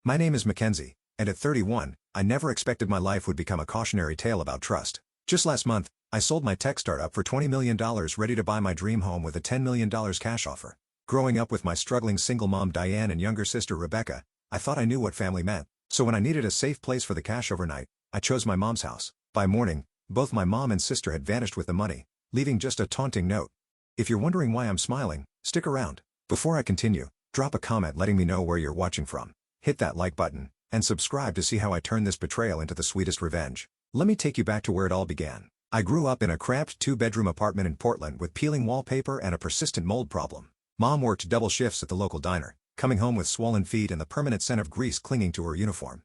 My name is Mackenzie, and at 31, I never expected my life would become a cautionary tale about trust. Just last month, I sold my tech startup for $20 million ready to buy my dream home with a $10 million cash offer. Growing up with my struggling single mom Diane and younger sister Rebecca, I thought I knew what family meant. So when I needed a safe place for the cash overnight, I chose my mom's house. By morning, both my mom and sister had vanished with the money, leaving just a taunting note. If you're wondering why I'm smiling, stick around. Before I continue, drop a comment letting me know where you're watching from. Hit that like button, and subscribe to see how I turn this betrayal into the sweetest revenge. Let me take you back to where it all began. I grew up in a cramped two-bedroom apartment in Portland with peeling wallpaper and a persistent mold problem. Mom worked double shifts at the local diner, coming home with swollen feet and the permanent scent of grease clinging to her uniform.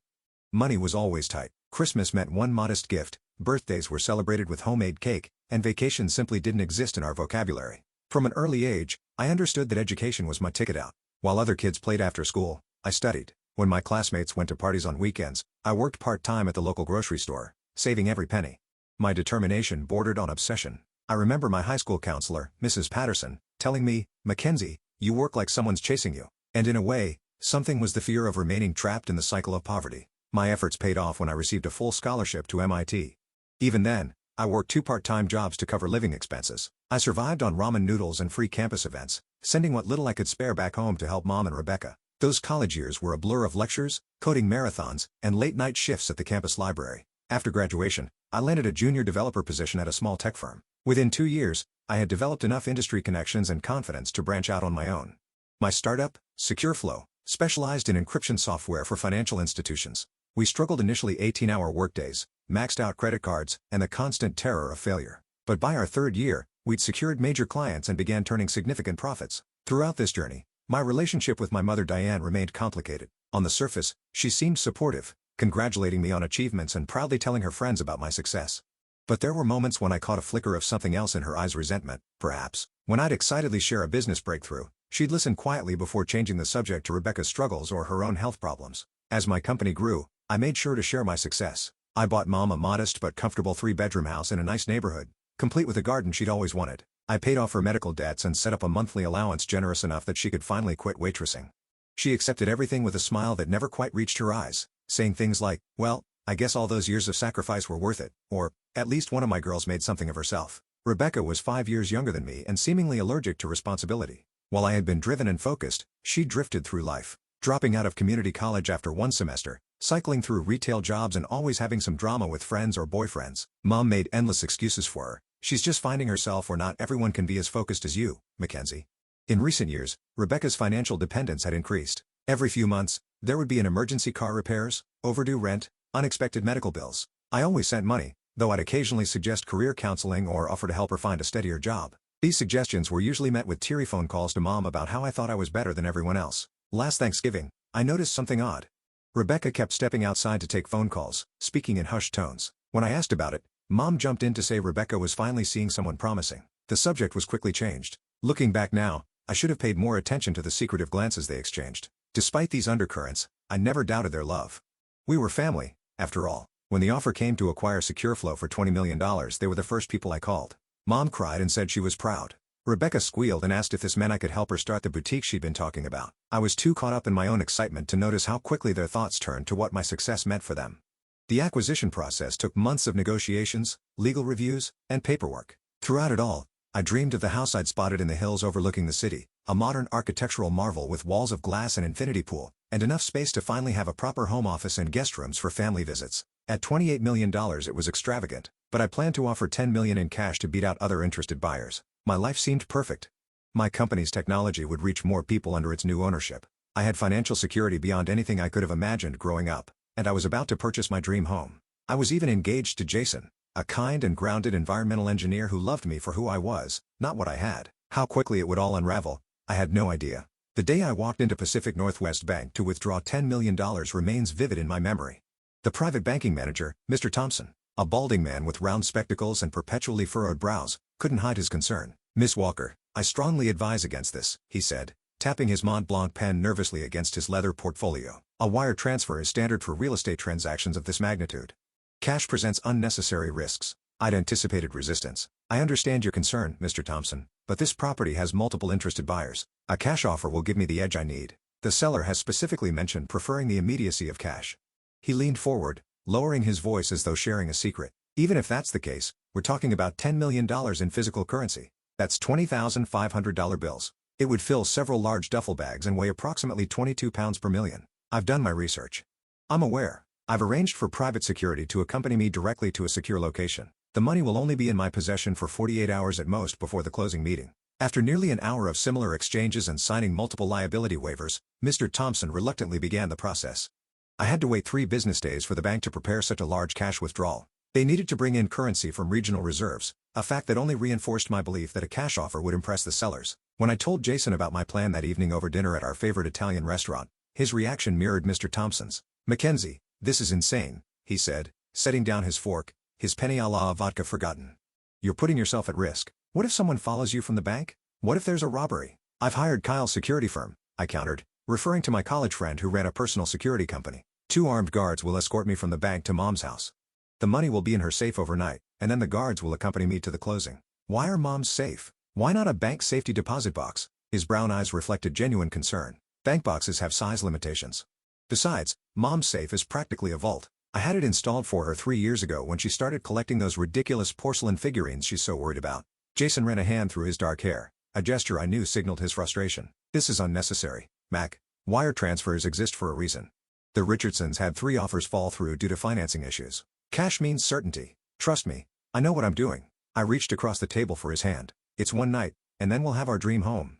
Money was always tight. Christmas meant one modest gift, birthdays were celebrated with homemade cake, and vacations simply didn't exist in our vocabulary. From an early age, I understood that education was my ticket out. While other kids played after school, I studied. When my classmates went to parties on weekends, I worked part-time at the local grocery store, saving every penny. My determination bordered on obsession. I remember my high school counselor, Mrs. Patterson, telling me, "Mackenzie, you work like someone's chasing you." And in a way, something was the fear of remaining trapped in the cycle of poverty. My efforts paid off when I received a full scholarship to MIT. Even then, I worked two part-time jobs to cover living expenses. I survived on ramen noodles and free campus events, sending what little I could spare back home to help Mom and Rebecca. Those college years were a blur of lectures, coding marathons, and late-night shifts at the campus library. After graduation, I landed a junior developer position at a small tech firm. Within 2 years, I had developed enough industry connections and confidence to branch out on my own. My startup, SecureFlow, specialized in encryption software for financial institutions. We struggled initially 18-hour workdays, maxed out credit cards, and the constant terror of failure. But by our third year, we'd secured major clients and began turning significant profits. Throughout this journey, my relationship with my mother Diane remained complicated. On the surface, she seemed supportive, congratulating me on achievements and proudly telling her friends about my success. But there were moments when I caught a flicker of something else in her eyes, resentment, perhaps. When I'd excitedly share a business breakthrough, she'd listen quietly before changing the subject to Rebecca's struggles or her own health problems. As my company grew, I made sure to share my success. I bought Mom a modest but comfortable 3-bedroom house in a nice neighborhood, complete with a garden she'd always wanted. I paid off her medical debts and set up a monthly allowance generous enough that she could finally quit waitressing. She accepted everything with a smile that never quite reached her eyes, saying things like, "Well, I guess all those years of sacrifice were worth it," or, "At least one of my girls made something of herself." Rebecca was 5 years younger than me and seemingly allergic to responsibility. While I had been driven and focused, she drifted through life, dropping out of community college after one semester, cycling through retail jobs and always having some drama with friends or boyfriends. Mom made endless excuses for her. "She's just finding herself, or not everyone can be as focused as you, Mackenzie." In recent years, Rebecca's financial dependence had increased. Every few months, there would be an emergency car repairs, overdue rent, unexpected medical bills. I always sent money, though I'd occasionally suggest career counseling or offer to help her find a steadier job. These suggestions were usually met with teary phone calls to Mom about how I thought I was better than everyone else. Last Thanksgiving, I noticed something odd. Rebecca kept stepping outside to take phone calls, speaking in hushed tones. When I asked about it, Mom jumped in to say Rebecca was finally seeing someone promising. The subject was quickly changed. Looking back now, I should have paid more attention to the secretive glances they exchanged. Despite these undercurrents, I never doubted their love. We were family, after all. When the offer came to acquire SecureFlow for $20 million, they were the first people I called. Mom cried and said she was proud. Rebecca squealed and asked if this meant I could help her start the boutique she'd been talking about. I was too caught up in my own excitement to notice how quickly their thoughts turned to what my success meant for them. The acquisition process took months of negotiations, legal reviews, and paperwork. Throughout it all, I dreamed of the house I'd spotted in the hills overlooking the city, a modern architectural marvel with walls of glass and infinity pool, and enough space to finally have a proper home office and guest rooms for family visits. At $28 million it was extravagant, but I planned to offer $10 million in cash to beat out other interested buyers. My life seemed perfect. My company's technology would reach more people under its new ownership. I had financial security beyond anything I could have imagined growing up, and I was about to purchase my dream home. I was even engaged to Jason, a kind and grounded environmental engineer who loved me for who I was, not what I had. How quickly it would all unravel, I had no idea. The day I walked into Pacific Northwest Bank to withdraw $10 million remains vivid in my memory. The private banking manager, Mr. Thompson, a balding man with round spectacles and perpetually furrowed brows, couldn't hide his concern. "Miss Walker, I strongly advise against this," he said, tapping his Mont Blanc pen nervously against his leather portfolio. "A wire transfer is standard for real estate transactions of this magnitude. Cash presents unnecessary risks." I'd anticipated resistance. "I understand your concern, Mr. Thompson, but this property has multiple interested buyers. A cash offer will give me the edge I need." The seller has specifically mentioned preferring the immediacy of cash. He leaned forward, lowering his voice as though sharing a secret. Even if that's the case, we're talking about $10 million in physical currency. That's $20,500 bills. It would fill several large duffel bags and weigh approximately 22 pounds per million. I've done my research. I'm aware. I've arranged for private security to accompany me directly to a secure location. The money will only be in my possession for 48 hours at most before the closing meeting. After nearly an hour of similar exchanges and signing multiple liability waivers, Mr. Thompson reluctantly began the process. I had to wait 3 business days for the bank to prepare such a large cash withdrawal. They needed to bring in currency from regional reserves, a fact that only reinforced my belief that a cash offer would impress the sellers. When I told Jason about my plan that evening over dinner at our favorite Italian restaurant, his reaction mirrored Mr. Thompson's. "Mackenzie, this is insane," he said, setting down his fork, his penny a la vodka forgotten. "You're putting yourself at risk. What if someone follows you from the bank? What if there's a robbery?" "I've hired Kyle's security firm," I countered, referring to my college friend who ran a personal security company. 2 armed guards will escort me from the bank to Mom's house. The money will be in her safe overnight, and then the guards will accompany me to the closing. Why are Mom's safe? Why not a bank safety deposit box? His brown eyes reflected genuine concern. Bank boxes have size limitations. Besides, Mom's safe is practically a vault. I had it installed for her 3 years ago when she started collecting those ridiculous porcelain figurines she's so worried about. Jason ran a hand through his dark hair, a gesture I knew signaled his frustration. "This is unnecessary, Mac. Wire transfers exist for a reason. The Richardsons had 3 offers fall through due to financing issues. Cash means certainty. Trust me, I know what I'm doing." I reached across the table for his hand. "It's one night, and then we'll have our dream home."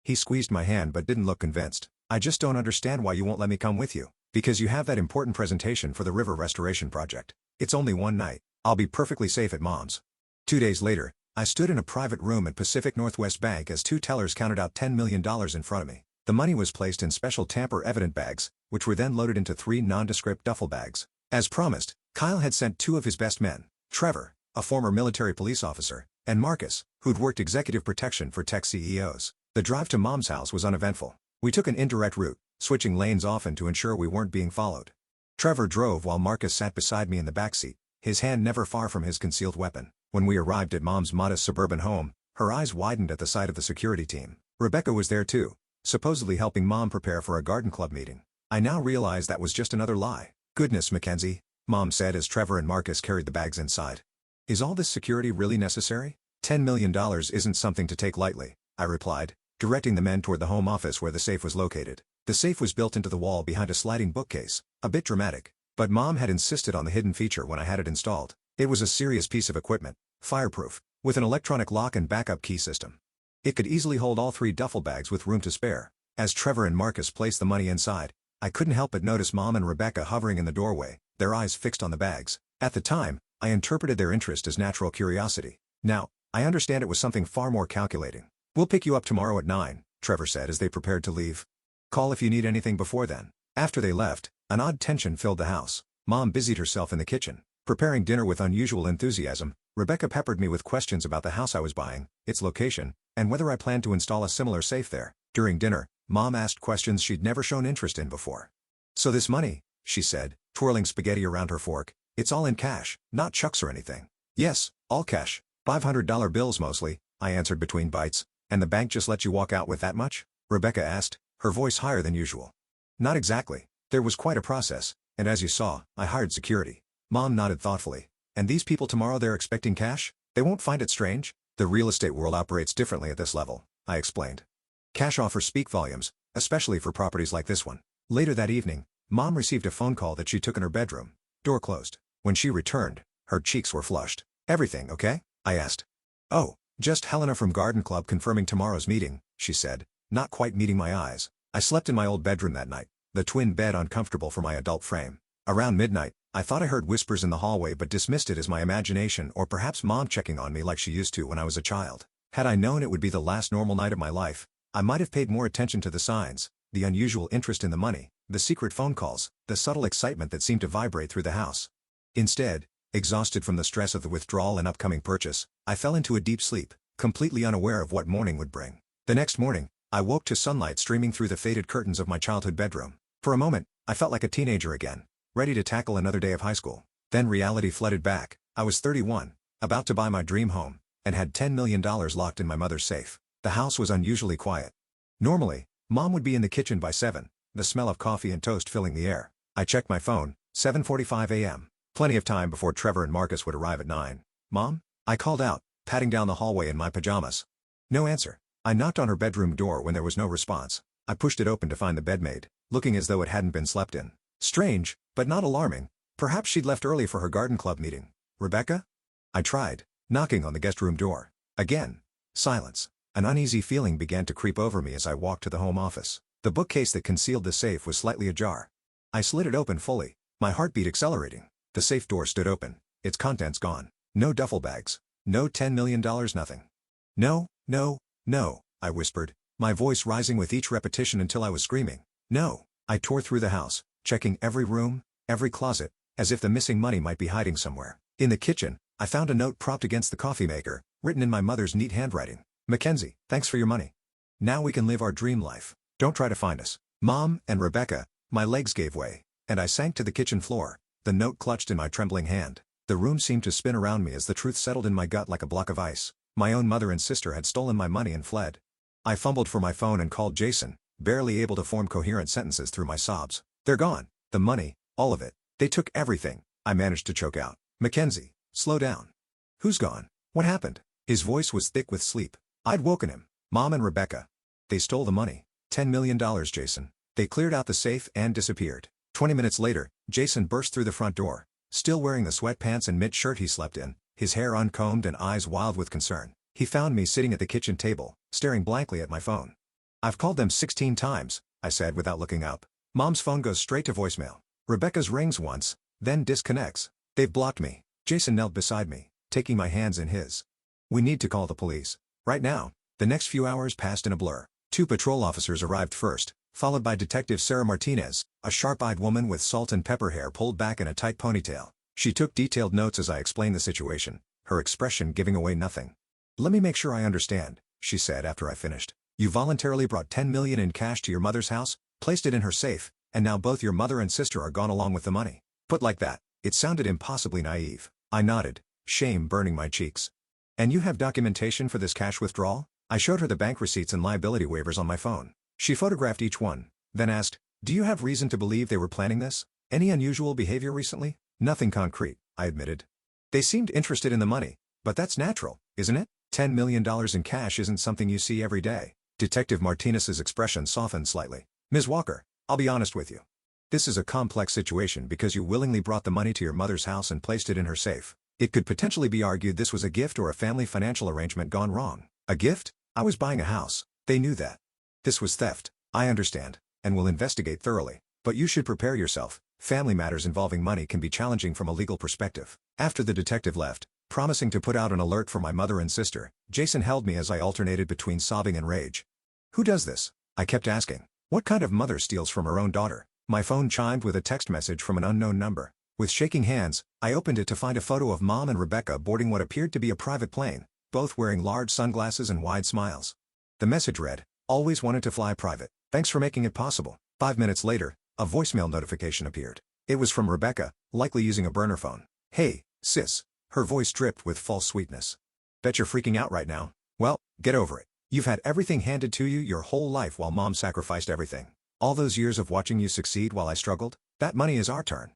He squeezed my hand but didn't look convinced. "I just don't understand why you won't let me come with you." "Because you have that important presentation for the river restoration project. It's only one night. I'll be perfectly safe at Mom's." 2 days later, I stood in a private room at Pacific Northwest Bank as 2 tellers counted out $10 million in front of me. The money was placed in special tamper-evident bags, which were then loaded into 3 nondescript duffel bags. As promised, Kyle had sent 2 of his best men, Trevor, a former military police officer, and Marcus, who'd worked executive protection for tech CEOs. The drive to Mom's house was uneventful. We took an indirect route, switching lanes often to ensure we weren't being followed. Trevor drove while Marcus sat beside me in the backseat, his hand never far from his concealed weapon. When we arrived at Mom's modest suburban home, her eyes widened at the sight of the security team. Rebecca was there too, supposedly helping Mom prepare for a garden club meeting. I now realized that was just another lie. "Goodness, Mackenzie," Mom said as Trevor and Marcus carried the bags inside. "Is all this security really necessary?" $10 million isn't something to take lightly, I replied, directing the men toward the home office where the safe was located. The safe was built into the wall behind a sliding bookcase, a bit dramatic, but Mom had insisted on the hidden feature when I had it installed. It was a serious piece of equipment, fireproof, with an electronic lock and backup key system. It could easily hold all 3 duffel bags with room to spare. As Trevor and Marcus placed the money inside, I couldn't help but notice Mom and Rebecca hovering in the doorway, their eyes fixed on the bags. At the time, I interpreted their interest as natural curiosity. Now, I understand it was something far more calculating. "We'll pick you up tomorrow at 9, Trevor said as they prepared to leave. "Call if you need anything before then." After they left, an odd tension filled the house. Mom busied herself in the kitchen, preparing dinner with unusual enthusiasm. Rebecca peppered me with questions about the house I was buying, its location, and whether I planned to install a similar safe there. During dinner, Mom asked questions she'd never shown interest in before. "So this money," she said, twirling spaghetti around her fork, "it's all in cash, not chucks or anything?" "Yes, all cash. $500 bills mostly," I answered between bites. "And the bank just let you walk out with that much?" Rebecca asked, her voice higher than usual. "Not exactly. There was quite a process, and as you saw, I hired security." Mom nodded thoughtfully. "And these people tomorrow, they're expecting cash? They won't find it strange?" "The real estate world operates differently at this level," I explained. "Cash offers speak volumes, especially for properties like this one." Later that evening, Mom received a phone call that she took in her bedroom. Door closed. When she returned, her cheeks were flushed. "Everything okay?" I asked. "Oh, just Helena from Garden Club confirming tomorrow's meeting," she said, not quite meeting my eyes. I slept in my old bedroom that night, the twin bed uncomfortable for my adult frame. Around midnight, I thought I heard whispers in the hallway but dismissed it as my imagination or perhaps Mom checking on me like she used to when I was a child. Had I known it would be the last normal night of my life, I might have paid more attention to the signs, the unusual interest in the money, the secret phone calls, the subtle excitement that seemed to vibrate through the house. Instead, exhausted from the stress of the withdrawal and upcoming purchase, I fell into a deep sleep, completely unaware of what morning would bring. The next morning, I woke to sunlight streaming through the faded curtains of my childhood bedroom. For a moment, I felt like a teenager again, ready to tackle another day of high school. Then reality flooded back. I was 31, about to buy my dream home, and had $10 million locked in my mother's safe. The house was unusually quiet. Normally, Mom would be in the kitchen by 7, the smell of coffee and toast filling the air. I checked my phone, 7:45 a.m. Plenty of time before Trevor and Marcus would arrive at 9. "Mom?" I called out, patting down the hallway in my pajamas. No answer. I knocked on her bedroom door when there was no response. I pushed it open to find the bed made, looking as though it hadn't been slept in. Strange, but not alarming. Perhaps she'd left early for her garden club meeting. "Rebecca?" I tried, knocking on the guest room door. Again. Silence. An uneasy feeling began to creep over me as I walked to the home office. The bookcase that concealed the safe was slightly ajar. I slid it open fully, my heartbeat accelerating. The safe door stood open, its contents gone. No duffel bags. No $10 million, nothing. "No, no, no," I whispered, my voice rising with each repetition until I was screaming. "No." I tore through the house, checking every room, every closet, as if the missing money might be hiding somewhere. In the kitchen, I found a note propped against the coffee maker, written in my mother's neat handwriting. "Mackenzie, thanks for your money. Now we can live our dream life. Don't try to find us." Mom and Rebecca. My legs gave way, and I sank to the kitchen floor, the note clutched in my trembling hand. The room seemed to spin around me as the truth settled in my gut like a block of ice. My own mother and sister had stolen my money and fled. I fumbled for my phone and called Jason, barely able to form coherent sentences through my sobs. "They're gone. The money, all of it. They took everything," I managed to choke out. "Mackenzie, slow down. Who's gone? What happened?" His voice was thick with sleep. I'd woken him. "Mom and Rebecca. They stole the money. $10 million, Jason. They cleared out the safe and disappeared." 20 minutes later, Jason burst through the front door, still wearing the sweatpants and mid-shirt he slept in, his hair uncombed and eyes wild with concern. He found me sitting at the kitchen table, staring blankly at my phone. "I've called them 16 times, I said without looking up. "Mom's phone goes straight to voicemail. Rebecca's rings once, then disconnects. They've blocked me." Jason knelt beside me, taking my hands in his. "We need to call the police. Right now." The next few hours passed in a blur. 2 patrol officers arrived first, followed by Detective Sarah Martinez, a sharp-eyed woman with salt and pepper hair pulled back in a tight ponytail. She took detailed notes as I explained the situation, her expression giving away nothing. "Let me make sure I understand," she said after I finished. "You voluntarily brought $10 million in cash to your mother's house, placed it in her safe, and now both your mother and sister are gone along with the money." Put like that, it sounded impossibly naive. I nodded, shame burning my cheeks. "And you have documentation for this cash withdrawal?" I showed her the bank receipts and liability waivers on my phone. She photographed each one, then asked, "Do you have reason to believe they were planning this? Any unusual behavior recently?" "Nothing concrete," I admitted. "They seemed interested in the money, but that's natural, isn't it? $10 million in cash isn't something you see every day." Detective Martinez's expression softened slightly. "Ms. Walker, I'll be honest with you. This is a complex situation because you willingly brought the money to your mother's house and placed it in her safe. It could potentially be argued this was a gift or a family financial arrangement gone wrong." "A gift? I was buying a house. They knew that." "This was theft. I understand, and will investigate thoroughly. But you should prepare yourself. Family matters involving money can be challenging from a legal perspective." After the detective left, promising to put out an alert for my mother and sister, Jason held me as I alternated between sobbing and rage. "Who does this?" I kept asking. "What kind of mother steals from her own daughter?" My phone chimed with a text message from an unknown number. With shaking hands, I opened it to find a photo of Mom and Rebecca boarding what appeared to be a private plane, both wearing large sunglasses and wide smiles. The message read, "Always wanted to fly private. Thanks for making it possible." 5 minutes later, a voicemail notification appeared. It was from Rebecca, likely using a burner phone. "Hey, sis." Her voice dripped with false sweetness. "Bet you're freaking out right now. Well, get over it. You've had everything handed to you your whole life while Mom sacrificed everything. All those years of watching you succeed while I struggled, that money is our turn.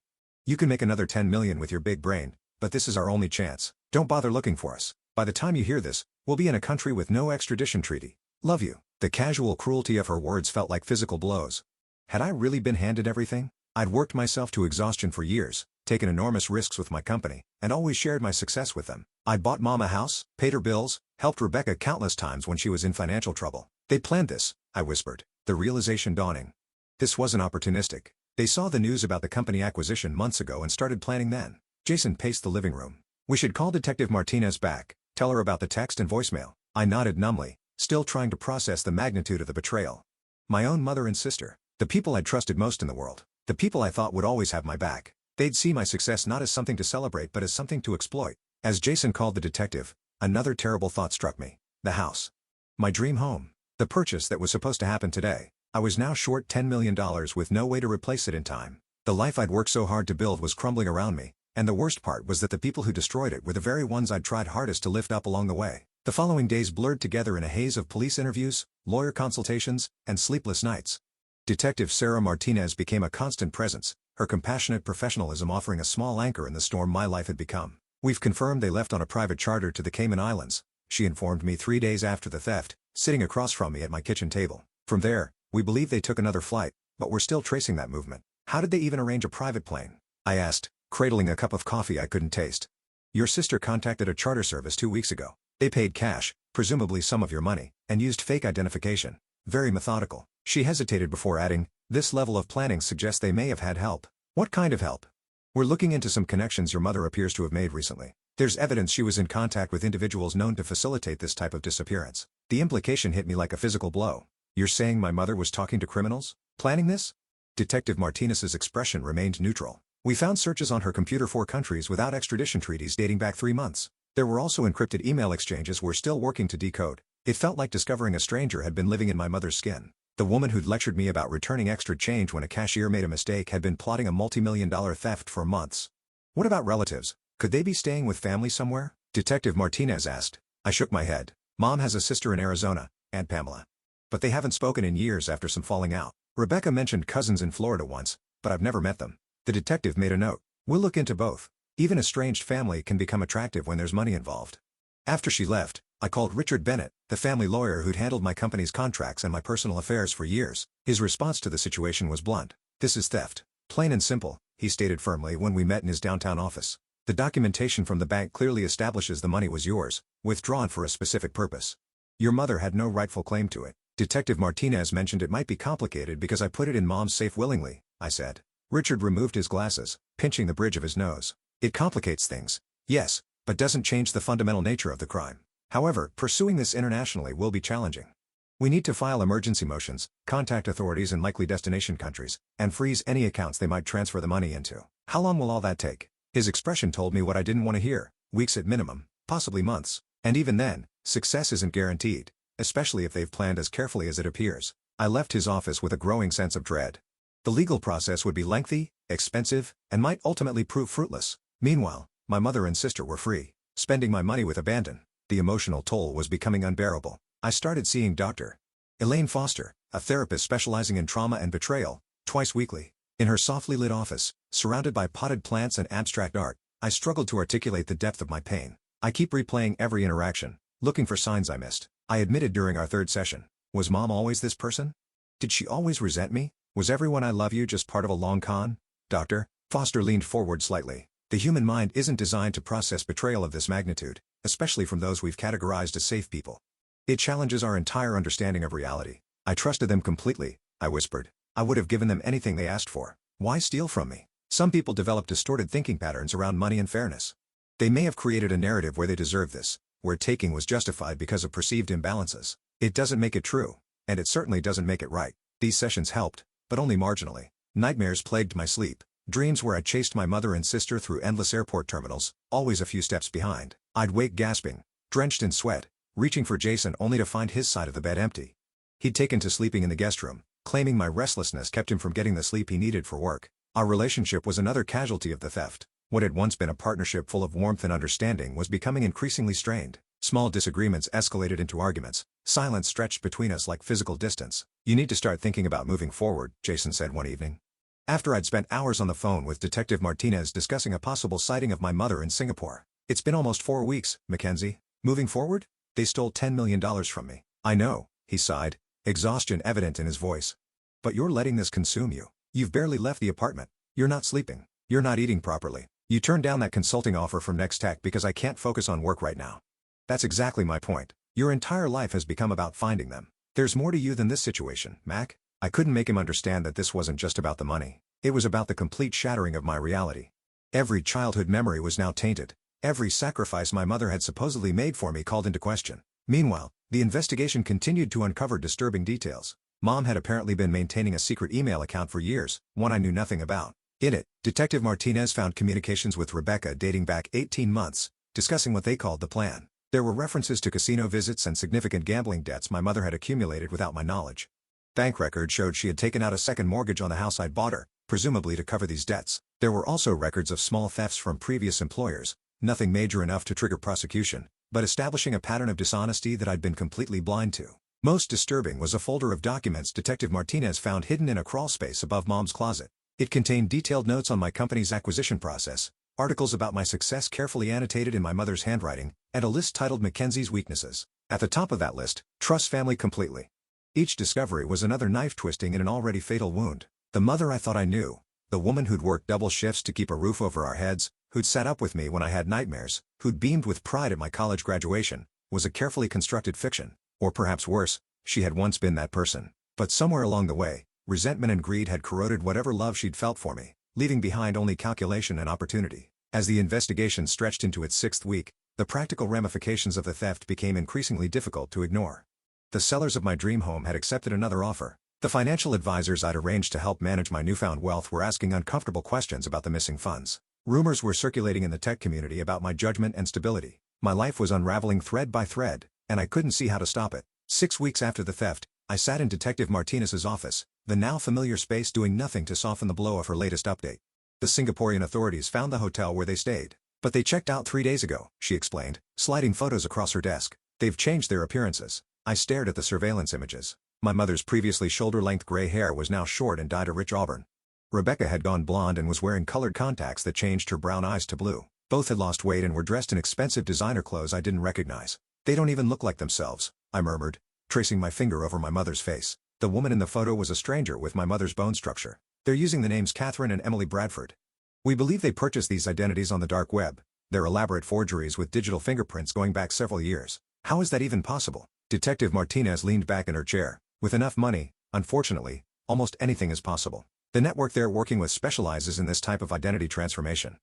You can make another $10 million with your big brain, but this is our only chance. Don't bother looking for us. By the time you hear this, we'll be in a country with no extradition treaty. Love you." The casual cruelty of her words felt like physical blows. Had I really been handed everything? I'd worked myself to exhaustion for years, taken enormous risks with my company, and always shared my success with them. I'd bought Mom a house, paid her bills, helped Rebecca countless times when she was in financial trouble. "They planned this," I whispered, the realization dawning. This wasn't opportunistic. They saw the news about the company acquisition months ago and started planning then. Jason paced the living room. "We should call Detective Martinez back, tell her about the text and voicemail." I nodded numbly, still trying to process the magnitude of the betrayal. My own mother and sister, the people I'd trusted most in the world, the people I thought would always have my back. They'd see my success not as something to celebrate but as something to exploit. As Jason called the detective, another terrible thought struck me. The house. My dream home. The purchase that was supposed to happen today. I was now short $10 million with no way to replace it in time. The life I'd worked so hard to build was crumbling around me, and the worst part was that the people who destroyed it were the very ones I'd tried hardest to lift up along the way. The following days blurred together in a haze of police interviews, lawyer consultations, and sleepless nights. Detective Sarah Martinez became a constant presence, her compassionate professionalism offering a small anchor in the storm my life had become. "We've confirmed they left on a private charter to the Cayman Islands," she informed me 3 days after the theft, sitting across from me at my kitchen table. "From there, we believe they took another flight, but we're still tracing that movement." "How did they even arrange a private plane?" I asked, cradling a cup of coffee I couldn't taste. "Your sister contacted a charter service 2 weeks ago. They paid cash, presumably some of your money, and used fake identification. Very methodical." She hesitated before adding, "This level of planning suggests they may have had help." "What kind of help?" "We're looking into some connections your mother appears to have made recently. There's evidence she was in contact with individuals known to facilitate this type of disappearance." The implication hit me like a physical blow. "You're saying my mother was talking to criminals? Planning this?" Detective Martinez's expression remained neutral. "We found searches on her computer for countries without extradition treaties dating back 3 months. There were also encrypted email exchanges we're still working to decode. It felt like discovering a stranger had been living in my mother's skin. The woman who'd lectured me about returning extra change when a cashier made a mistake had been plotting a multi-million-dollar theft for months." "What about relatives? Could they be staying with family somewhere?" Detective Martinez asked. I shook my head. "Mom has a sister in Arizona, Aunt Pamela. But they haven't spoken in years after some falling out. Rebecca mentioned cousins in Florida once, but I've never met them." The detective made a note. "We'll look into both. Even estranged family can become attractive when there's money involved." After she left, I called Richard Bennett, the family lawyer who'd handled my company's contracts and my personal affairs for years. His response to the situation was blunt. "This is theft. Plain and simple," he stated firmly when we met in his downtown office. "The documentation from the bank clearly establishes the money was yours, withdrawn for a specific purpose. Your mother had no rightful claim to it." Detective Martinez mentioned it might be complicated because I put it in Mom's safe willingly, I said. Richard removed his glasses, pinching the bridge of his nose. "It complicates things, yes, but doesn't change the fundamental nature of the crime. However, pursuing this internationally will be challenging. We need to file emergency motions, contact authorities in likely destination countries, and freeze any accounts they might transfer the money into." "How long will all that take?" His expression told me what I didn't want to hear. "Weeks at minimum, possibly months. And even then, success isn't guaranteed, especially if they've planned as carefully as it appears." I left his office with a growing sense of dread. The legal process would be lengthy, expensive, and might ultimately prove fruitless. Meanwhile, my mother and sister were free, spending my money with abandon. The emotional toll was becoming unbearable. I started seeing Dr. Elaine Foster, a therapist specializing in trauma and betrayal, twice weekly. In her softly lit office, surrounded by potted plants and abstract art, I struggled to articulate the depth of my pain. I keep replaying every interaction, looking for signs I missed. I admitted during our 3rd session. Was Mom always this person? Did she always resent me? Was everyone "I love you" just part of a long con? Dr. Foster leaned forward slightly. "The human mind isn't designed to process betrayal of this magnitude, especially from those we've categorized as safe people. It challenges our entire understanding of reality." "I trusted them completely," I whispered. "I would have given them anything they asked for. Why steal from me?" "Some people develop distorted thinking patterns around money and fairness. They may have created a narrative where they deserve this, where taking was justified because of perceived imbalances. It doesn't make it true, and it certainly doesn't make it right." These sessions helped, but only marginally. Nightmares plagued my sleep. Dreams where I chased my mother and sister through endless airport terminals, always a few steps behind. I'd wake gasping, drenched in sweat, reaching for Jason only to find his side of the bed empty. He'd taken to sleeping in the guest room, claiming my restlessness kept him from getting the sleep he needed for work. Our relationship was another casualty of the theft. What had once been a partnership full of warmth and understanding was becoming increasingly strained. Small disagreements escalated into arguments. Silence stretched between us like physical distance. "You need to start thinking about moving forward," Jason said one evening. After I'd spent hours on the phone with Detective Martinez discussing a possible sighting of my mother in Singapore. "It's been almost 4 weeks, Mackenzie. Moving forward? They stole $10 million from me." "I know," he sighed, exhaustion evident in his voice. "But you're letting this consume you. You've barely left the apartment. You're not sleeping. You're not eating properly. You turned down that consulting offer from Next Tech because I can't focus on work right now." "That's exactly my point. Your entire life has become about finding them. There's more to you than this situation, Mac." I couldn't make him understand that this wasn't just about the money. It was about the complete shattering of my reality. Every childhood memory was now tainted. Every sacrifice my mother had supposedly made for me called into question. Meanwhile, the investigation continued to uncover disturbing details. Mom had apparently been maintaining a secret email account for years, one I knew nothing about. In it, Detective Martinez found communications with Rebecca dating back 18 months, discussing what they called the plan. There were references to casino visits and significant gambling debts my mother had accumulated without my knowledge. Bank records showed she had taken out a second mortgage on the house I'd bought her, presumably to cover these debts. There were also records of small thefts from previous employers, nothing major enough to trigger prosecution, but establishing a pattern of dishonesty that I'd been completely blind to. Most disturbing was a folder of documents Detective Martinez found hidden in a crawlspace above Mom's closet. It contained detailed notes on my company's acquisition process, articles about my success carefully annotated in my mother's handwriting, and a list titled Mackenzie's Weaknesses. At the top of that list, trust family completely. Each discovery was another knife twisting in an already fatal wound. The mother I thought I knew, the woman who'd worked double shifts to keep a roof over our heads, who'd sat up with me when I had nightmares, who'd beamed with pride at my college graduation, was a carefully constructed fiction. Or perhaps worse, she had once been that person. But somewhere along the way, resentment and greed had corroded whatever love she'd felt for me, leaving behind only calculation and opportunity. As the investigation stretched into its 6th week, the practical ramifications of the theft became increasingly difficult to ignore. The sellers of my dream home had accepted another offer. The financial advisors I'd arranged to help manage my newfound wealth were asking uncomfortable questions about the missing funds. Rumors were circulating in the tech community about my judgment and stability. My life was unraveling thread by thread, and I couldn't see how to stop it. 6 weeks after the theft, I sat in Detective Martinez's office, the now familiar space doing nothing to soften the blow of her latest update. The Singaporean authorities found the hotel where they stayed. But they checked out 3 days ago, she explained, sliding photos across her desk. They've changed their appearances. I stared at the surveillance images. My mother's previously shoulder-length gray hair was now short and dyed a rich auburn. Rebecca had gone blonde and was wearing colored contacts that changed her brown eyes to blue. Both had lost weight and were dressed in expensive designer clothes I didn't recognize. They don't even look like themselves, I murmured, tracing my finger over my mother's face. The woman in the photo was a stranger with my mother's bone structure. They're using the names Catherine and Emily Bradford. We believe they purchased these identities on the dark web. They're elaborate forgeries with digital fingerprints going back several years. How is that even possible? Detective Martinez leaned back in her chair. With enough money, unfortunately, almost anything is possible. The network they're working with specializes in this type of identity transformation.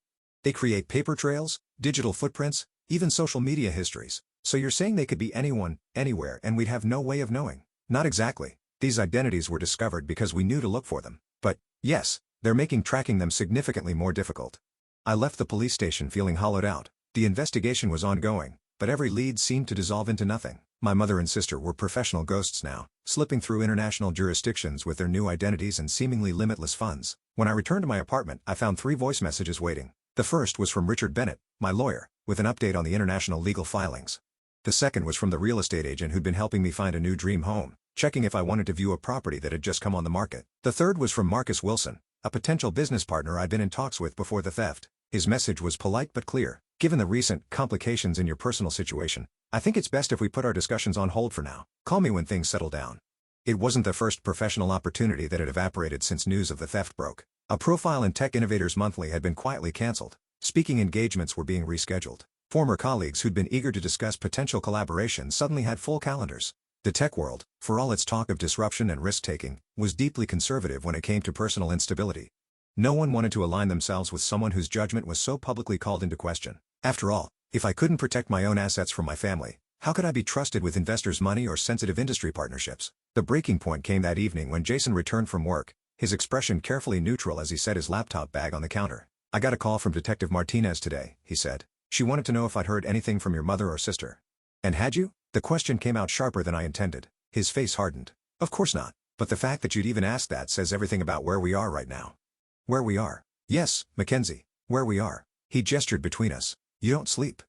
They create paper trails, digital footprints, even social media histories. So you're saying they could be anyone, anywhere, and we'd have no way of knowing? Not exactly. These identities were discovered because we knew to look for them. But, yes, they're making tracking them significantly more difficult. I left the police station feeling hollowed out. The investigation was ongoing, but every lead seemed to dissolve into nothing. My mother and sister were professional ghosts now, slipping through international jurisdictions with their new identities and seemingly limitless funds. When I returned to my apartment, I found 3 voice messages waiting. The first was from Richard Bennett, my lawyer, with an update on the international legal filings. The second was from the real estate agent who'd been helping me find a new dream home, checking if I wanted to view a property that had just come on the market. The third was from Marcus Wilson, a potential business partner I'd been in talks with before the theft. His message was polite but clear. Given the recent complications in your personal situation, I think it's best if we put our discussions on hold for now. Call me when things settle down. It wasn't the first professional opportunity that had evaporated since news of the theft broke. A profile in Tech Innovators Monthly had been quietly canceled. Speaking engagements were being rescheduled. Former colleagues who'd been eager to discuss potential collaboration suddenly had full calendars. The tech world, for all its talk of disruption and risk-taking, was deeply conservative when it came to personal instability. No one wanted to align themselves with someone whose judgment was so publicly called into question. After all, if I couldn't protect my own assets from my family, how could I be trusted with investors' money or sensitive industry partnerships? The breaking point came that evening when Jason returned from work, his expression carefully neutral as he set his laptop bag on the counter. I got a call from Detective Martinez today, he said. She wanted to know if I'd heard anything from your mother or sister. And had you? The question came out sharper than I intended. His face hardened. Of course not. But the fact that you'd even asked that says everything about where we are right now. Where we are? Yes, Mackenzie. Where we are. He gestured between us. You don't sleep.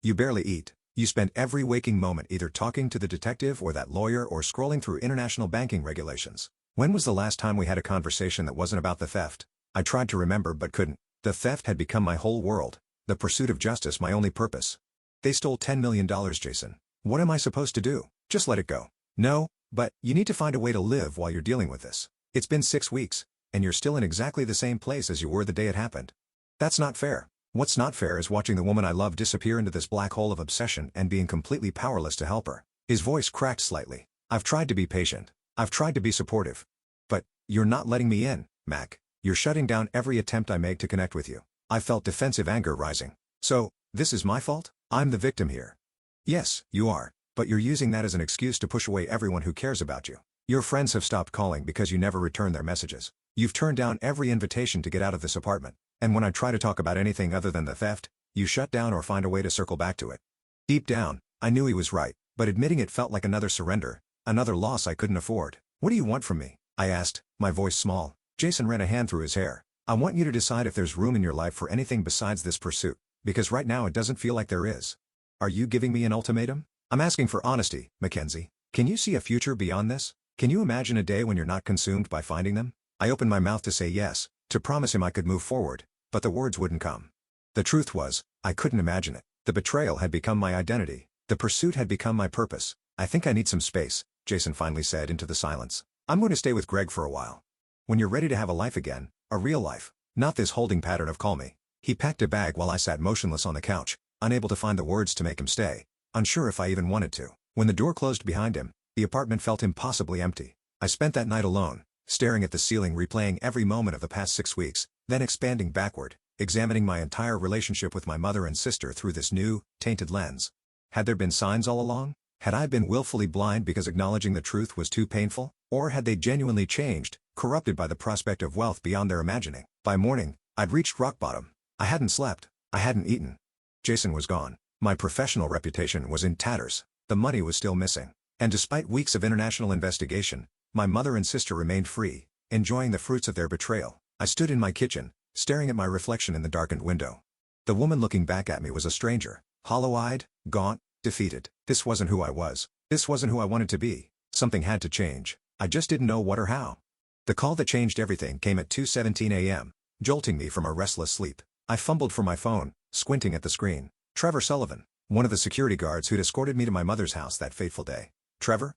You barely eat. You spend every waking moment either talking to the detective or that lawyer or scrolling through international banking regulations. When was the last time we had a conversation that wasn't about the theft? I tried to remember but couldn't. The theft had become my whole world. The pursuit of justice my only purpose. They stole $10 million, Jason. What am I supposed to do? Just let it go. No, but you need to find a way to live while you're dealing with this. It's been 6 weeks, and you're still in exactly the same place as you were the day it happened. That's not fair. What's not fair is watching the woman I love disappear into this black hole of obsession and being completely powerless to help her. His voice cracked slightly. I've tried to be patient. I've tried to be supportive. But, you're not letting me in, Mac. You're shutting down every attempt I make to connect with you. I felt defensive anger rising. So, this is my fault? I'm the victim here. Yes, you are. But you're using that as an excuse to push away everyone who cares about you. Your friends have stopped calling because you never return their messages. You've turned down every invitation to get out of this apartment. And when I try to talk about anything other than the theft, you shut down or find a way to circle back to it. Deep down, I knew he was right, but admitting it felt like another surrender, another loss I couldn't afford. What do you want from me? I asked, my voice small. Jason ran a hand through his hair. I want you to decide if there's room in your life for anything besides this pursuit, because right now it doesn't feel like there is. Are you giving me an ultimatum? I'm asking for honesty, Mackenzie. Can you see a future beyond this? Can you imagine a day when you're not consumed by finding them? I opened my mouth to say yes, to promise him I could move forward, but the words wouldn't come. The truth was, I couldn't imagine it. The betrayal had become my identity. The pursuit had become my purpose. I think I need some space, Jason finally said into the silence. I'm going to stay with Greg for a while. When you're ready to have a life again, a real life, not this holding pattern of call me. He packed a bag while I sat motionless on the couch, unable to find the words to make him stay, unsure if I even wanted to. When the door closed behind him, the apartment felt impossibly empty. I spent that night alone, staring at the ceiling, replaying every moment of the past 6 weeks, then expanding backward, examining my entire relationship with my mother and sister through this new, tainted lens. Had there been signs all along? Had I been willfully blind because acknowledging the truth was too painful? Or had they genuinely changed, corrupted by the prospect of wealth beyond their imagining? By morning, I'd reached rock bottom. I hadn't slept. I hadn't eaten. Jason was gone. My professional reputation was in tatters. The money was still missing. And despite weeks of international investigation, my mother and sister remained free, enjoying the fruits of their betrayal. I stood in my kitchen, staring at my reflection in the darkened window. The woman looking back at me was a stranger, hollow-eyed, gaunt, defeated. This wasn't who I was. This wasn't who I wanted to be. Something had to change. I just didn't know what or how. The call that changed everything came at 2:17 a.m., jolting me from a restless sleep. I fumbled for my phone, squinting at the screen. Trevor Sullivan, one of the security guards who'd escorted me to my mother's house that fateful day. Trevor?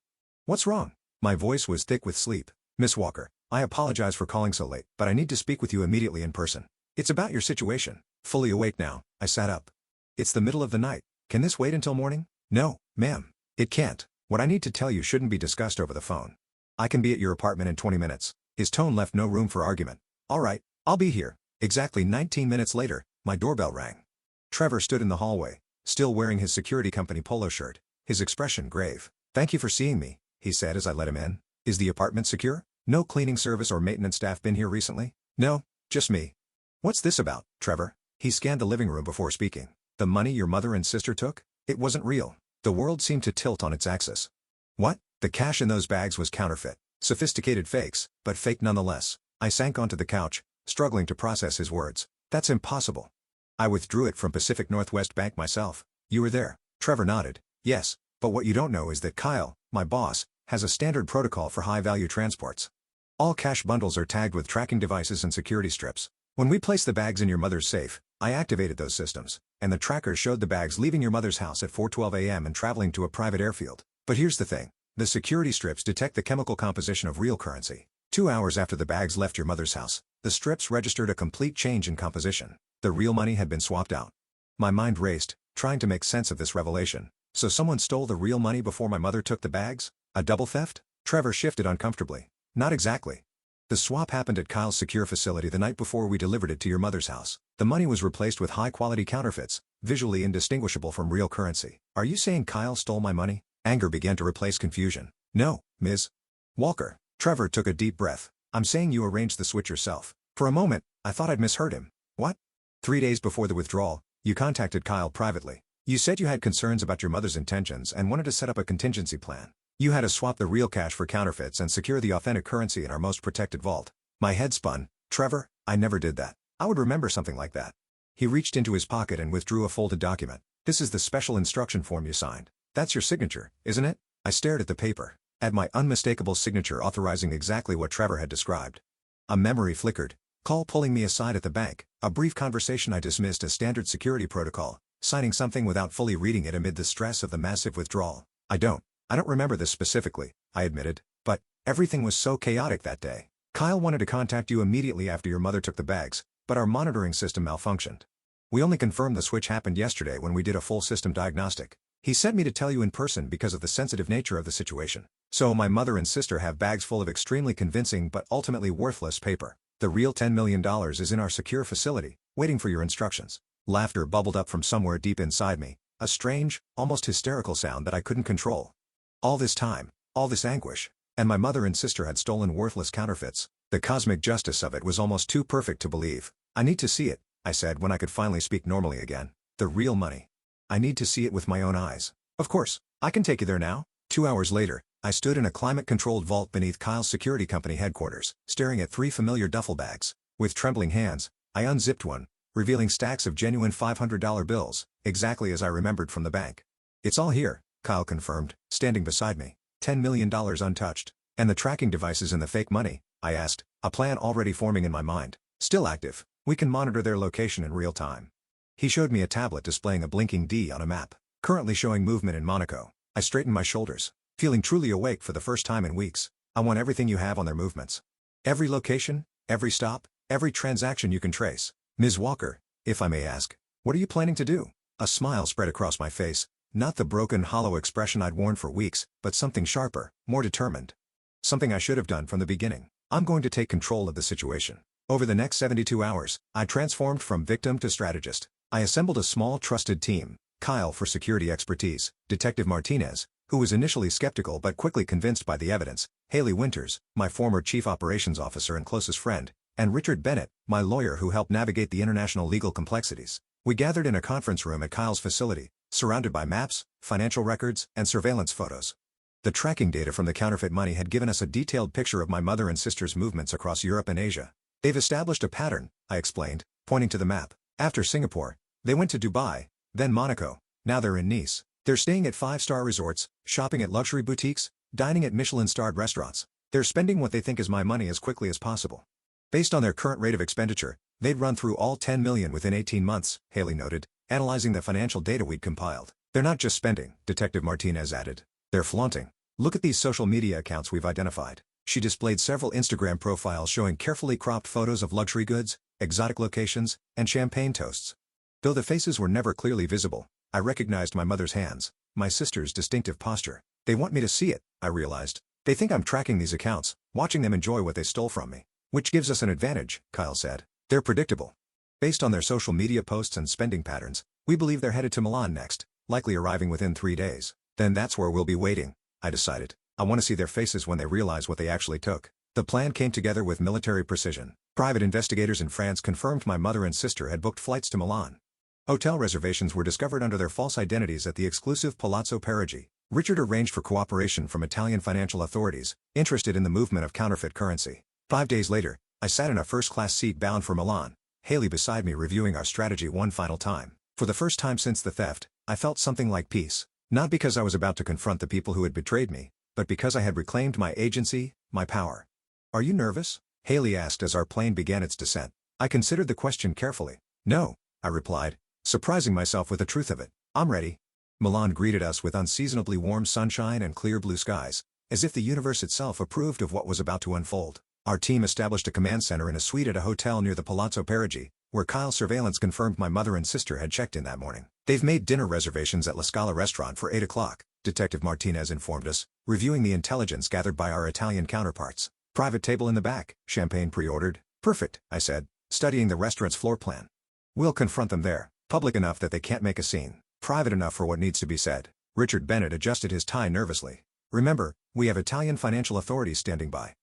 What's wrong? My voice was thick with sleep. Miss Walker, I apologize for calling so late, but I need to speak with you immediately in person. It's about your situation. Fully awake now, I sat up. It's the middle of the night. Can this wait until morning? No, ma'am. It can't. What I need to tell you shouldn't be discussed over the phone. I can be at your apartment in 20 minutes. His tone left no room for argument. All right, I'll be here. Exactly 19 minutes later, my doorbell rang. Trevor stood in the hallway, still wearing his security company polo shirt, his expression grave. Thank you for seeing me, he said as I let him in. Is the apartment secure? No cleaning service or maintenance staff been here recently? No, just me. What's this about, Trevor? He scanned the living room before speaking. The money your mother and sister took? It wasn't real. The world seemed to tilt on its axis. What? The cash in those bags was counterfeit. Sophisticated fakes, but fake nonetheless. I sank onto the couch, struggling to process his words. That's impossible. I withdrew it from Pacific Northwest Bank myself. You were there. Trevor nodded. Yes, but what you don't know is that Kyle, my boss, has a standard protocol for high-value transports. All cash bundles are tagged with tracking devices and security strips. When we placed the bags in your mother's safe, I activated those systems, and the trackers showed the bags leaving your mother's house at 4:12 a.m. and traveling to a private airfield. But here's the thing. The security strips detect the chemical composition of real currency. 2 hours after the bags left your mother's house, the strips registered a complete change in composition. The real money had been swapped out. My mind raced, trying to make sense of this revelation. So someone stole the real money before my mother took the bags? A double theft? Trevor shifted uncomfortably. Not exactly. The swap happened at Kyle's secure facility the night before we delivered it to your mother's house. The money was replaced with high-quality counterfeits, visually indistinguishable from real currency. Are you saying Kyle stole my money? Anger began to replace confusion. No, Ms. Walker. Trevor took a deep breath. I'm saying you arranged the switch yourself. For a moment, I thought I'd misheard him. What? 3 days before the withdrawal, you contacted Kyle privately. You said you had concerns about your mother's intentions and wanted to set up a contingency plan. You had to swap the real cash for counterfeits and secure the authentic currency in our most protected vault. My head spun. Trevor, I never did that. I would remember something like that. He reached into his pocket and withdrew a folded document. This is the special instruction form you signed. That's your signature, isn't it? I stared at the paper, at my unmistakable signature authorizing exactly what Trevor had described. A memory flickered. Call pulling me aside at the bank. A brief conversation I dismissed as standard security protocol, signing something without fully reading it amid the stress of the massive withdrawal. I don't remember this specifically, I admitted, but everything was so chaotic that day. Kyle wanted to contact you immediately after your mother took the bags, but our monitoring system malfunctioned. We only confirmed the switch happened yesterday when we did a full system diagnostic. He sent me to tell you in person because of the sensitive nature of the situation. So my mother and sister have bags full of extremely convincing but ultimately worthless paper. The real $10 million is in our secure facility, waiting for your instructions. Laughter bubbled up from somewhere deep inside me, a strange, almost hysterical sound that I couldn't control. All this time, all this anguish, and my mother and sister had stolen worthless counterfeits. The cosmic justice of it was almost too perfect to believe. I need to see it, I said when I could finally speak normally again. The real money. I need to see it with my own eyes. Of course, I can take you there now. 2 hours later, I stood in a climate-controlled vault beneath Kyle's security company headquarters, staring at 3 familiar duffel bags. With trembling hands, I unzipped one, revealing stacks of genuine $500 bills, exactly as I remembered from the bank. "It's all here," Kyle confirmed, standing beside me. $10 million untouched. "And the tracking devices and the fake money?" I asked, a plan already forming in my mind. "Still active. We can monitor their location in real time." He showed me a tablet displaying a blinking D on a map, currently showing movement in Monaco. I straightened my shoulders, feeling truly awake for the first time in weeks. "I want everything you have on their movements. Every location, every stop, every transaction you can trace." "Ms. Walker, if I may ask, what are you planning to do?" A smile spread across my face, not the broken, hollow expression I'd worn for weeks, but something sharper, more determined. Something I should have done from the beginning. "I'm going to take control of the situation." Over the next 72 hours, I transformed from victim to strategist. I assembled a small, trusted team: Kyle for security expertise, Detective Martinez, who was initially skeptical but quickly convinced by the evidence, Haley Winters, my former chief operations officer and closest friend, and Richard Bennett, my lawyer who helped navigate the international legal complexities. We gathered in a conference room at Kyle's facility, surrounded by maps, financial records, and surveillance photos. The tracking data from the counterfeit money had given us a detailed picture of my mother and sister's movements across Europe and Asia. "They've established a pattern," I explained, pointing to the map. "After Singapore, they went to Dubai, then Monaco, now they're in Nice. They're staying at 5-star resorts, shopping at luxury boutiques, dining at Michelin-starred restaurants. They're spending what they think is my money as quickly as possible. Based on their current rate of expenditure, they'd run through all 10 million within 18 months, Haley noted, analyzing the financial data we'd compiled. "They're not just spending," Detective Martinez added. "They're flaunting. Look at these social media accounts we've identified." She displayed several Instagram profiles showing carefully cropped photos of luxury goods, exotic locations, and champagne toasts. Though the faces were never clearly visible, I recognized my mother's hands, my sister's distinctive posture. "They want me to see it," I realized. "They think I'm tracking these accounts, watching them enjoy what they stole from me." "Which gives us an advantage," Kyle said. "They're predictable. Based on their social media posts and spending patterns, we believe they're headed to Milan next, likely arriving within 3 days. Then that's where we'll be waiting," I decided. "I want to see their faces when they realize what they actually took." The plan came together with military precision. Private investigators in France confirmed my mother and sister had booked flights to Milan. Hotel reservations were discovered under their false identities at the exclusive Palazzo Parigi. Richard arranged for cooperation from Italian financial authorities, interested in the movement of counterfeit currency. 5 days later, I sat in a first-class seat bound for Milan, Haley beside me reviewing our strategy one final time. For the first time since the theft, I felt something like peace. Not because I was about to confront the people who had betrayed me, but because I had reclaimed my agency, my power. "Are you nervous?" Haley asked as our plane began its descent. I considered the question carefully. "No," I replied, surprising myself with the truth of it. "I'm ready." Milan greeted us with unseasonably warm sunshine and clear blue skies, as if the universe itself approved of what was about to unfold. Our team established a command center in a suite at a hotel near the Palazzo Parigi, where Kyle's surveillance confirmed my mother and sister had checked in that morning. "They've made dinner reservations at La Scala restaurant for 8 o'clock, Detective Martinez informed us, reviewing the intelligence gathered by our Italian counterparts. "Private table in the back, champagne pre-ordered." "Perfect," I said, studying the restaurant's floor plan. "We'll confront them there, public enough that they can't make a scene, private enough for what needs to be said." Richard Bennett adjusted his tie nervously. "Remember, we have Italian financial authorities standing by.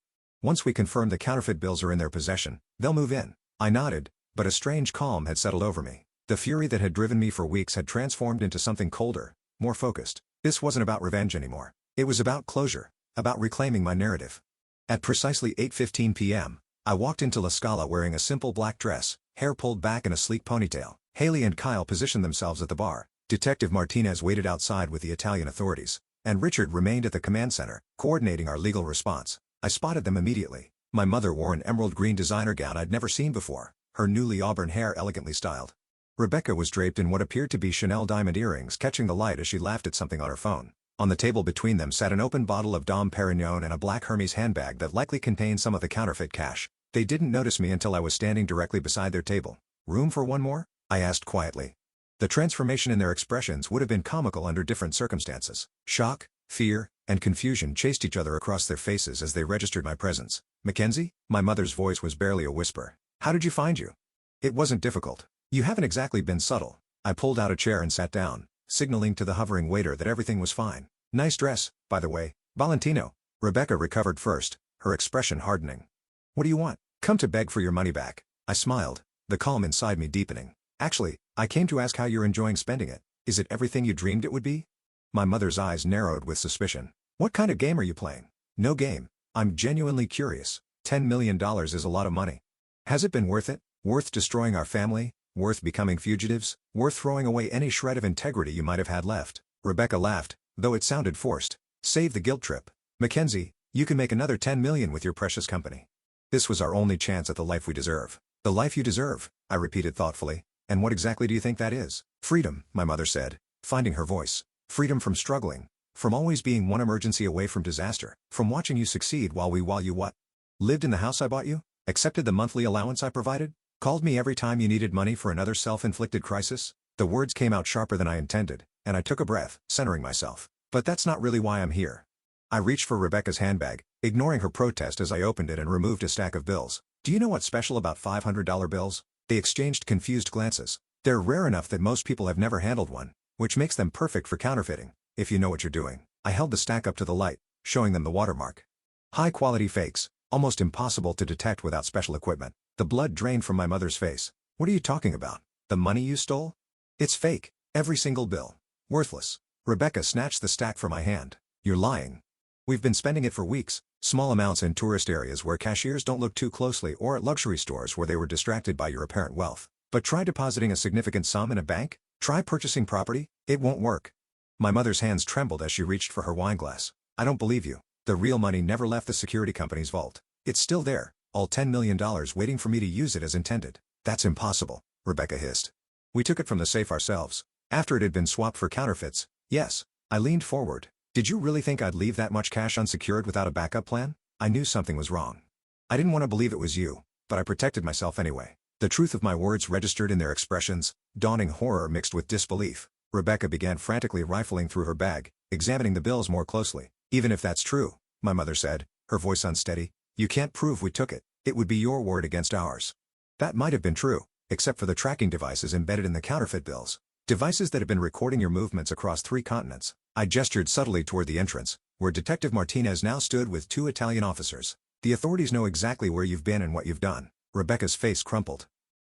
Once we confirm the counterfeit bills are in their possession, they'll move in." I nodded, but a strange calm had settled over me. The fury that had driven me for weeks had transformed into something colder, more focused. This wasn't about revenge anymore. It was about closure, about reclaiming my narrative. At precisely 8:15 p.m., I walked into La Scala wearing a simple black dress, hair pulled back in a sleek ponytail. Haley and Kyle positioned themselves at the bar. Detective Martinez waited outside with the Italian authorities, and Richard remained at the command center, coordinating our legal response. I spotted them immediately. My mother wore an emerald green designer gown I'd never seen before, her newly auburn hair elegantly styled. Rebecca was draped in what appeared to be Chanel diamond earrings, catching the light as she laughed at something on her phone. On the table between them sat an open bottle of Dom Perignon and a black Hermes handbag that likely contained some of the counterfeit cash. They didn't notice me until I was standing directly beside their table. "Room for one more?" I asked quietly. The transformation in their expressions would have been comical under different circumstances. Shock, fear, and confusion chased each other across their faces as they registered my presence. "Mackenzie?" My mother's voice was barely a whisper. "How did you find you?" "It wasn't difficult. You haven't exactly been subtle." I pulled out a chair and sat down, signaling to the hovering waiter that everything was fine. "Nice dress, by the way, Valentino." Rebecca recovered first, her expression hardening. "What do you want?" "Come to beg for your money back." I smiled, the calm inside me deepening. "Actually, I came to ask how you're enjoying spending it. Is it everything you dreamed it would be?" My mother's eyes narrowed with suspicion. "What kind of game are you playing?" "No game. I'm genuinely curious. $10 million is a lot of money. Has it been worth it? Worth destroying our family, Worth becoming fugitives? Worth throwing away any shred of integrity you might have had left? Rebecca laughed, though it sounded forced. Save the guilt trip. Mackenzie, you can make another 10 million with your precious company. This was our only chance at the life we deserve. The life you deserve, I repeated thoughtfully. And what exactly do you think that is? Freedom, my mother said, finding her voice. Freedom from struggling. From always being one emergency away from disaster. From watching you succeed while you what? Lived in the house I bought you? Accepted the monthly allowance I provided? Called me every time you needed money for another self-inflicted crisis? The words came out sharper than I intended, and I took a breath, centering myself. But that's not really why I'm here. I reached for Rebecca's handbag, ignoring her protest as I opened it and removed a stack of bills. Do you know what's special about $500 bills? They exchanged confused glances. They're rare enough that most people have never handled one, which makes them perfect for counterfeiting, if you know what you're doing. I held the stack up to the light, showing them the watermark. High-quality fakes, almost impossible to detect without special equipment. The blood drained from my mother's face. What are you talking about? The money you stole? It's fake. Every single bill. Worthless. Rebecca snatched the stack from my hand. You're lying. We've been spending it for weeks, small amounts in tourist areas where cashiers don't look too closely or at luxury stores where they were distracted by your apparent wealth. But try depositing a significant sum in a bank? Try purchasing property? It won't work. My mother's hands trembled as she reached for her wineglass. I don't believe you. The real money never left the security company's vault. It's still there, all $10 million waiting for me to use it as intended. That's impossible, Rebecca hissed. We took it from the safe ourselves, after it had been swapped for counterfeits. Yes. I leaned forward. Did you really think I'd leave that much cash unsecured without a backup plan? I knew something was wrong. I didn't want to believe it was you, but I protected myself anyway. The truth of my words registered in their expressions, dawning horror mixed with disbelief. Rebecca began frantically rifling through her bag, examining the bills more closely. Even if that's true, my mother said, her voice unsteady, you can't prove we took it. It would be your word against ours. That might have been true, except for the tracking devices embedded in the counterfeit bills. Devices that have been recording your movements across 3 continents. I gestured subtly toward the entrance, where Detective Martinez now stood with 2 Italian officers. The authorities know exactly where you've been and what you've done. Rebecca's face crumpled.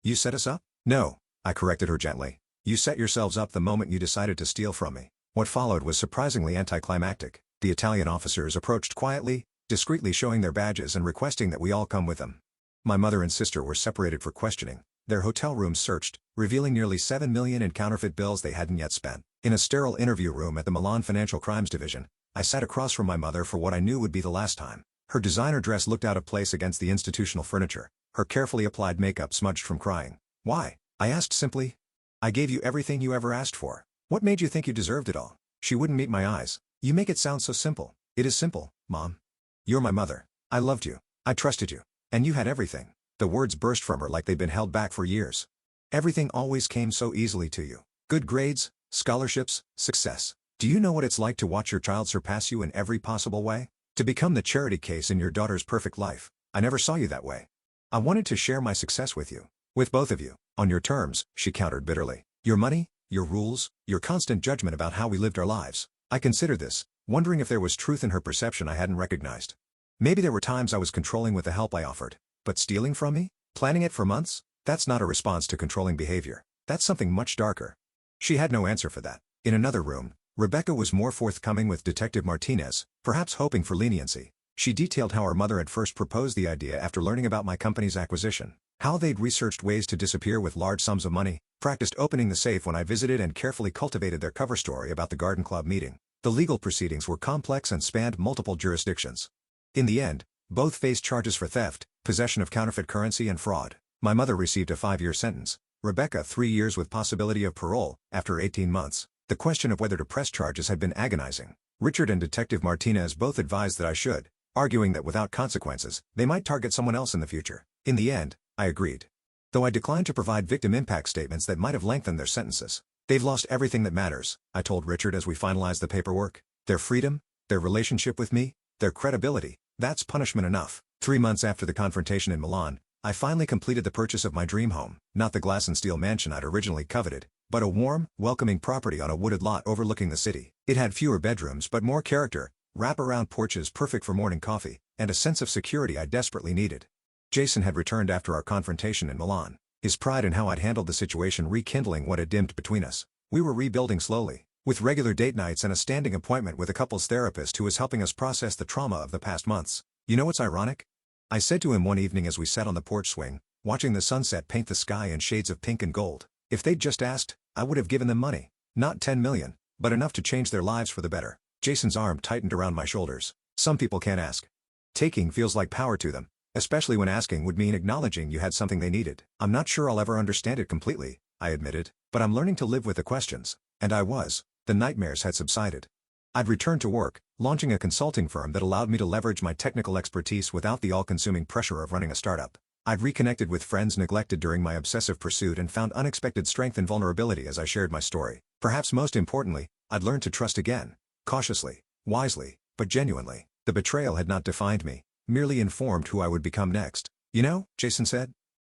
You set us up? No, I corrected her gently. You set yourselves up the moment you decided to steal from me. What followed was surprisingly anticlimactic. The Italian officers approached quietly, discreetly showing their badges and requesting that we all come with them. My mother and sister were separated for questioning, their hotel rooms searched, revealing nearly $7 million in counterfeit bills they hadn't yet spent. In a sterile interview room at the Milan Financial Crimes Division, I sat across from my mother for what I knew would be the last time. Her designer dress looked out of place against the institutional furniture, her carefully applied makeup smudged from crying. Why? I asked simply. I gave you everything you ever asked for. What made you think you deserved it all? She wouldn't meet my eyes. You make it sound so simple. It is simple, Mom. You're my mother. I loved you. I trusted you. And you had everything. The words burst from her like they'd been held back for years. Everything always came so easily to you. Good grades, scholarships, success. Do you know what it's like to watch your child surpass you in every possible way? To become the charity case in your daughter's perfect life. I never saw you that way. I wanted to share my success with you. With both of you. On your terms, she countered bitterly. Your money, your rules, your constant judgment about how we lived our lives. I considered this, wondering if there was truth in her perception I hadn't recognized. Maybe there were times I was controlling with the help I offered. But stealing from me? Planning it for months? That's not a response to controlling behavior. That's something much darker. She had no answer for that. In another room, Rebecca was more forthcoming with Detective Martinez, perhaps hoping for leniency. She detailed how her mother had first proposed the idea after learning about my company's acquisition. How they'd researched ways to disappear with large sums of money, practiced opening the safe when I visited and carefully cultivated their cover story about the Garden Club meeting. The legal proceedings were complex and spanned multiple jurisdictions. In the end, both faced charges for theft, possession of counterfeit currency and fraud. My mother received a 5-year sentence. Rebecca 3 years with possibility of parole, after 18 months. The question of whether to press charges had been agonizing. Richard and Detective Martinez both advised that I should, arguing that without consequences, they might target someone else in the future. In the end, I agreed. Though I declined to provide victim impact statements that might have lengthened their sentences. They've lost everything that matters, I told Richard as we finalized the paperwork. Their freedom, their relationship with me, their credibility, that's punishment enough. 3 months after the confrontation in Milan, I finally completed the purchase of my dream home, not the glass and steel mansion I'd originally coveted, but a warm, welcoming property on a wooded lot overlooking the city. It had fewer bedrooms but more character, wrap-around porches perfect for morning coffee, and a sense of security I desperately needed. Jason had returned after our confrontation in Milan, his pride in how I'd handled the situation rekindling what had dimmed between us. We were rebuilding slowly, with regular date nights and a standing appointment with a couples therapist who was helping us process the trauma of the past months. You know what's ironic? I said to him one evening as we sat on the porch swing, watching the sunset paint the sky in shades of pink and gold. If they'd just asked, I would have given them money. Not 10 million, but enough to change their lives for the better. Jason's arm tightened around my shoulders. Some people can't ask. Taking feels like power to them, especially when asking would mean acknowledging you had something they needed. I'm not sure I'll ever understand it completely, I admitted, but I'm learning to live with the questions. And I was. The nightmares had subsided. I'd returned to work, launching a consulting firm that allowed me to leverage my technical expertise without the all-consuming pressure of running a startup. I'd reconnected with friends neglected during my obsessive pursuit and found unexpected strength and vulnerability as I shared my story. Perhaps most importantly, I'd learned to trust again. Cautiously, wisely, but genuinely. The betrayal had not defined me, merely informed who I would become next. You know, Jason said,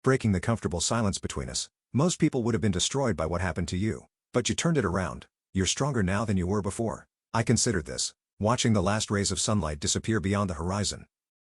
breaking the comfortable silence between us, most people would have been destroyed by what happened to you. But you turned it around. You're stronger now than you were before. I considered this, watching the last rays of sunlight disappear beyond the horizon.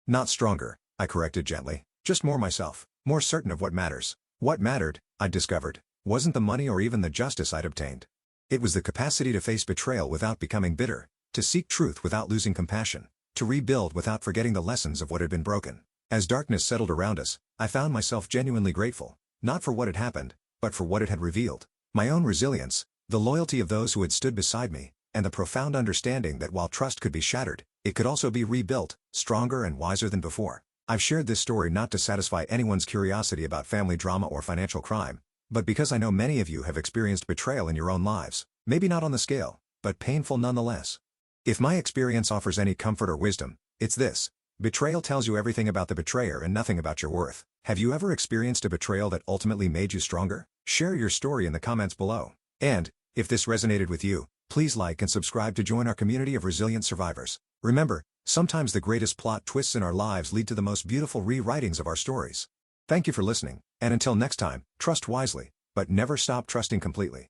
Not stronger, I corrected gently, just more myself, more certain of what matters. What mattered, I'd discovered, wasn't the money or even the justice I'd obtained. It was the capacity to face betrayal without becoming bitter, to seek truth without losing compassion, to rebuild without forgetting the lessons of what had been broken. As darkness settled around us, I found myself genuinely grateful, not for what had happened, but for what it had revealed. My own resilience, the loyalty of those who had stood beside me, and the profound understanding that while trust could be shattered, it could also be rebuilt, stronger and wiser than before. I've shared this story not to satisfy anyone's curiosity about family drama or financial crime, but because I know many of you have experienced betrayal in your own lives, maybe not on the scale, but painful nonetheless. If my experience offers any comfort or wisdom, it's this. Betrayal tells you everything about the betrayer and nothing about your worth. Have you ever experienced a betrayal that ultimately made you stronger? Share your story in the comments below. And, if this resonated with you, please like and subscribe to join our community of resilient survivors. Remember, sometimes the greatest plot twists in our lives lead to the most beautiful rewritings of our stories. Thank you for listening, and until next time, trust wisely, but never stop trusting completely.